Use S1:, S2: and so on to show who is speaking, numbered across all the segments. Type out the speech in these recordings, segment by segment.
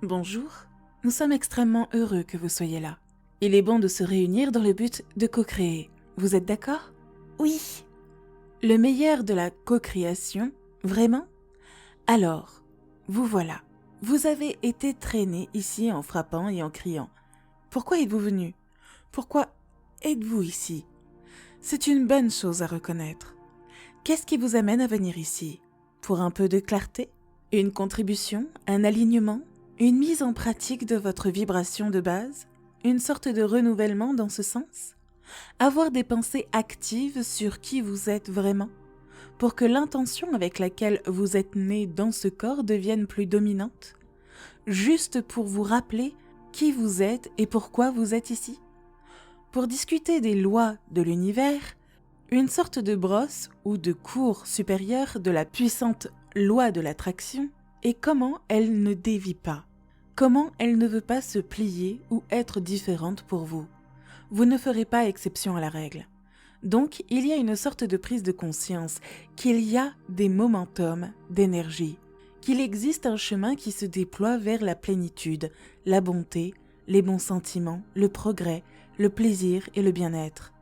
S1: Bonjour, nous sommes extrêmement heureux que vous soyez là. Il est bon de se réunir dans le but de co-créer. Vous êtes d'accord?
S2: Oui,
S1: Le meilleur de la co-création, vraiment? Alors, vous voilà. Vous avez été traîné ici en frappant et en criant. Pourquoi êtes-vous venu? Pourquoi êtes-vous ici? C'est une bonne chose à reconnaître. Qu'est-ce qui vous amène à venir ici? Pour un peu de clarté? Une contribution? Un alignement? Une mise en pratique de votre vibration de base? Une sorte de renouvellement dans ce sens? Avoir des pensées actives sur qui vous êtes vraiment? Pour que l'intention avec laquelle vous êtes né dans ce corps devienne plus dominante? Juste pour vous rappeler qui vous êtes et pourquoi vous êtes ici? Pour discuter des lois de l'univers, une sorte de brosse ou de cours supérieur de la puissante loi de l'attraction et comment elle ne dévie pas, comment elle ne veut pas se plier ou être différente pour vous. Vous ne ferez pas exception à la règle. Donc, il y a une sorte de prise de conscience qu'il y a des momentum d'énergie, qu'il existe un chemin qui se déploie vers la plénitude, la bonté, les bons sentiments, le progrès, le plaisir et le bien-être.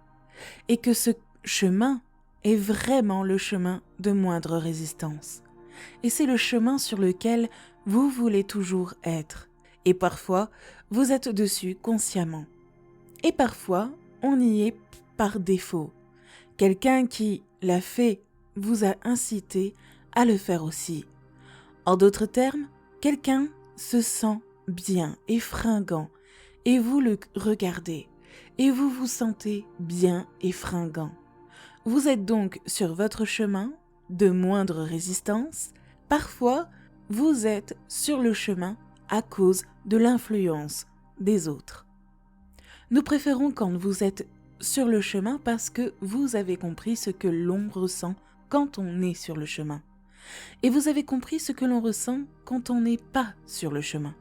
S1: Et que ce chemin est vraiment le chemin de moindre résistance. Et c'est le chemin sur lequel vous voulez toujours être. Et parfois, vous êtes dessus consciemment. Et parfois, on y est par défaut. Quelqu'un qui l'a fait vous a incité à le faire aussi. En d'autres termes, quelqu'un se sent bien et fringant et vous le regardez et vous vous sentez bien et fringant. Vous êtes donc sur votre chemin de moindre résistance. Parfois, vous êtes sur le chemin à cause de l'influence des autres. Nous préférons quand vous êtes sur le chemin parce que vous avez compris ce que l'on ressent quand on est sur le chemin. Et vous avez compris ce que l'on ressent quand on n'est pas sur le chemin.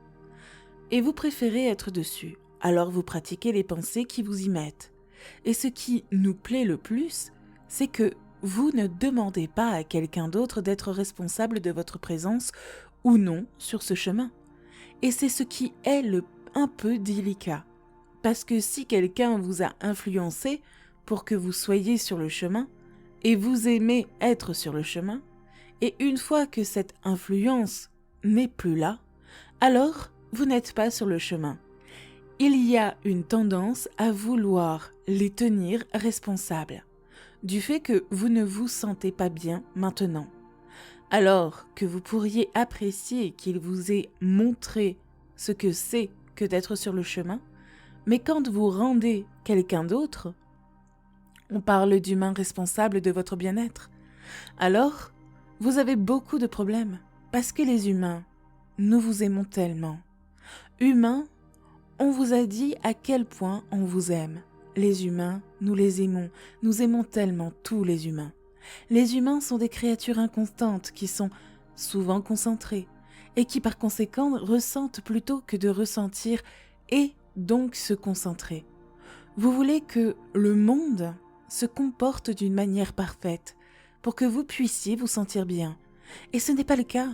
S1: Et vous préférez être dessus, alors vous pratiquez les pensées qui vous y mettent. Et ce qui nous plaît le plus, c'est que vous ne demandez pas à quelqu'un d'autre d'être responsable de votre présence ou non sur ce chemin. Et c'est ce qui est un peu délicat. Parce que si quelqu'un vous a influencé pour que vous soyez sur le chemin, et vous aimez être sur le chemin, et une fois que cette influence n'est plus là, alors vous n'êtes pas sur le chemin. Il y a une tendance à vouloir les tenir responsables du fait que vous ne vous sentez pas bien maintenant. Alors que vous pourriez apprécier qu'il vous ait montré ce que c'est que d'être sur le chemin, mais quand vous rendez quelqu'un d'autre, on parle d'humain responsable de votre bien-être, alors vous avez beaucoup de problèmes parce que les humains, nous vous aimons tellement. Humains, on vous a dit à quel point on vous aime. Les humains, nous les aimons, nous aimons tellement tous les humains. Les humains sont des créatures inconstantes qui sont souvent concentrées et qui par conséquent ressentent plutôt que de ressentir et donc se concentrer. Vous voulez que le monde se comporte d'une manière parfaite pour que vous puissiez vous sentir bien. Et ce n'est pas le cas.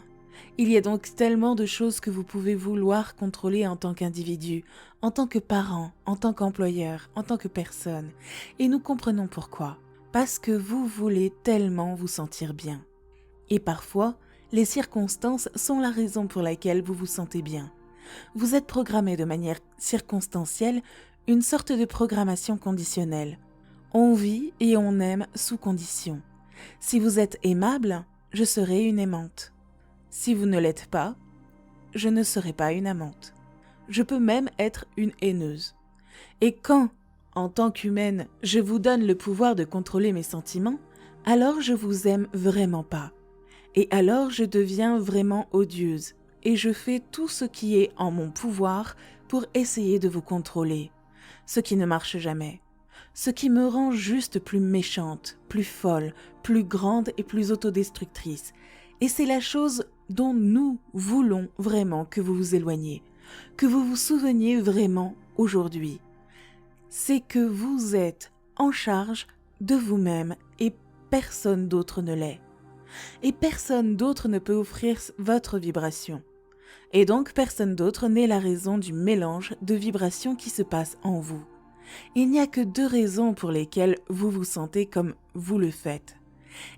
S1: Il y a donc tellement de choses que vous pouvez vouloir contrôler en tant qu'individu, en tant que parent, en tant qu'employeur, en tant que personne. Et nous comprenons pourquoi. Parce que vous voulez tellement vous sentir bien. Et parfois, les circonstances sont la raison pour laquelle vous vous sentez bien. Vous êtes programmé de manière circonstancielle, une sorte de programmation conditionnelle. On vit et on aime sous condition. Si vous êtes aimable, je serai une aimante. Si vous ne l'êtes pas, je ne serai pas une amante. Je peux même être une haineuse. Et quand, en tant qu'humaine, je vous donne le pouvoir de contrôler mes sentiments, alors je vous aime vraiment pas. Et alors je deviens vraiment odieuse. Et je fais tout ce qui est en mon pouvoir pour essayer de vous contrôler. Ce qui ne marche jamais. Ce qui me rend juste plus méchante, plus folle, plus grande et plus autodestructrice. Et c'est la chose dont nous voulons vraiment que vous vous éloigniez, que vous vous souveniez vraiment aujourd'hui. C'est que vous êtes en charge de vous-même et personne d'autre ne l'est. Et personne d'autre ne peut offrir votre vibration. Et donc personne d'autre n'est la raison du mélange de vibrations qui se passe en vous. Il n'y a que 2 raisons pour lesquelles vous vous sentez comme vous le faites.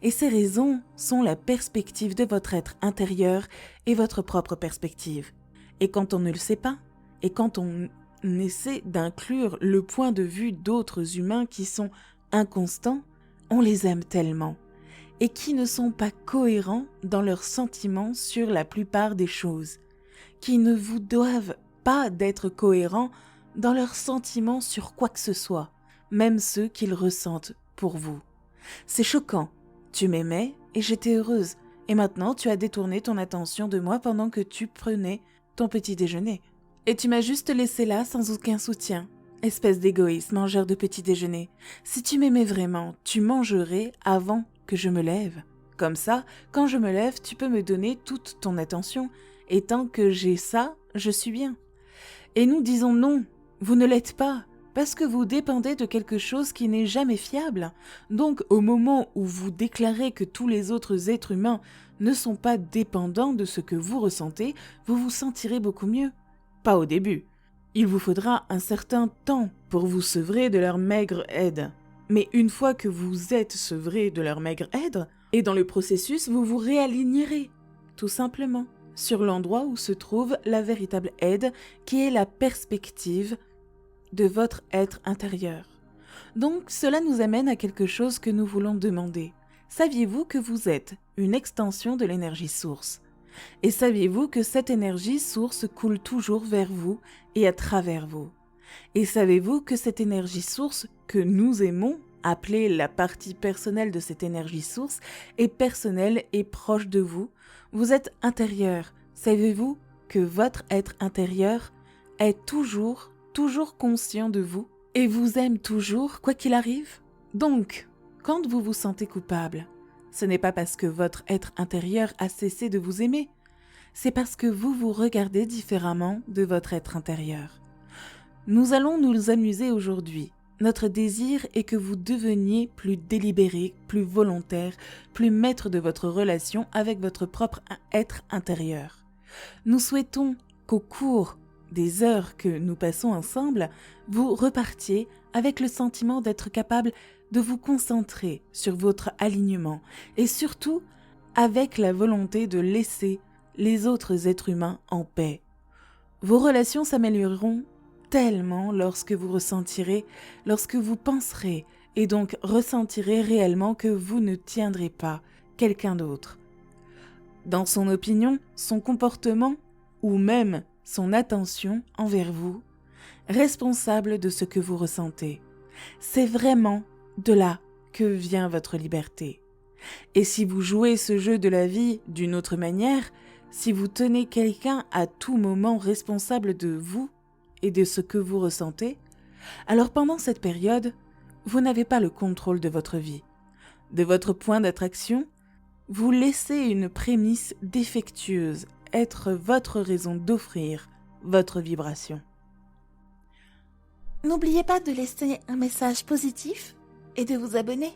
S1: Et ces raisons sont la perspective de votre être intérieur et votre propre perspective. Et quand on ne le sait pas, et quand on essaie d'inclure le point de vue d'autres humains qui sont inconstants, on les aime tellement, et qui ne sont pas cohérents dans leurs sentiments sur la plupart des choses, qui ne vous doivent pas d'être cohérents dans leurs sentiments sur quoi que ce soit, même ceux qu'ils ressentent pour vous. C'est choquant. Tu m'aimais et j'étais heureuse, et maintenant tu as détourné ton attention de moi pendant que tu prenais ton petit déjeuner. Et tu m'as juste laissé là sans aucun soutien. Espèce d'égoïste, mangeur de petit déjeuner. Si tu m'aimais vraiment, tu mangerais avant que je me lève. Comme ça, quand je me lève, tu peux me donner toute ton attention, et tant que j'ai ça, je suis bien. Et nous disons non, vous ne l'êtes pas, parce que vous dépendez de quelque chose qui n'est jamais fiable. Donc, au moment où vous déclarez que tous les autres êtres humains ne sont pas dépendants de ce que vous ressentez, vous vous sentirez beaucoup mieux. Pas au début. Il vous faudra un certain temps pour vous sevrer de leur maigre aide. Mais une fois que vous êtes sevré de leur maigre aide, et dans le processus, vous vous réalignerez, tout simplement, sur l'endroit où se trouve la véritable aide, qui est la perspective de votre être intérieur. Donc, cela nous amène à quelque chose que nous voulons demander. Saviez-vous que vous êtes une extension de l'énergie source ? Et saviez-vous que cette énergie source coule toujours vers vous et à travers vous ? Et savez-vous que cette énergie source que nous aimons, appelée la partie personnelle de cette énergie source, est personnelle et proche de vous ? Vous êtes intérieur. Savez-vous que votre être intérieur est toujours conscient de vous et vous aime toujours, quoi qu'il arrive ? Donc, quand vous vous sentez coupable, ce n'est pas parce que votre être intérieur a cessé de vous aimer, c'est parce que vous vous regardez différemment de votre être intérieur. Nous allons nous amuser aujourd'hui. Notre désir est que vous deveniez plus délibéré, plus volontaire, plus maître de votre relation avec votre propre être intérieur. Nous souhaitons qu'au cours des heures que nous passons ensemble, vous repartiez avec le sentiment d'être capable de vous concentrer sur votre alignement et surtout avec la volonté de laisser les autres êtres humains en paix. Vos relations s'amélioreront tellement lorsque vous ressentirez, lorsque vous penserez et donc ressentirez réellement que vous ne tiendrez pas quelqu'un d'autre. Dans son opinion, son comportement ou même son attention envers vous, responsable de ce que vous ressentez. C'est vraiment de là que vient votre liberté. Et si vous jouez ce jeu de la vie d'une autre manière, si vous tenez quelqu'un à tout moment responsable de vous et de ce que vous ressentez, alors pendant cette période, vous n'avez pas le contrôle de votre vie. De votre point d'attraction, vous laissez une prémisse défectueuse être votre raison d'offrir votre vibration.
S2: N'oubliez pas de laisser un message positif et de vous abonner.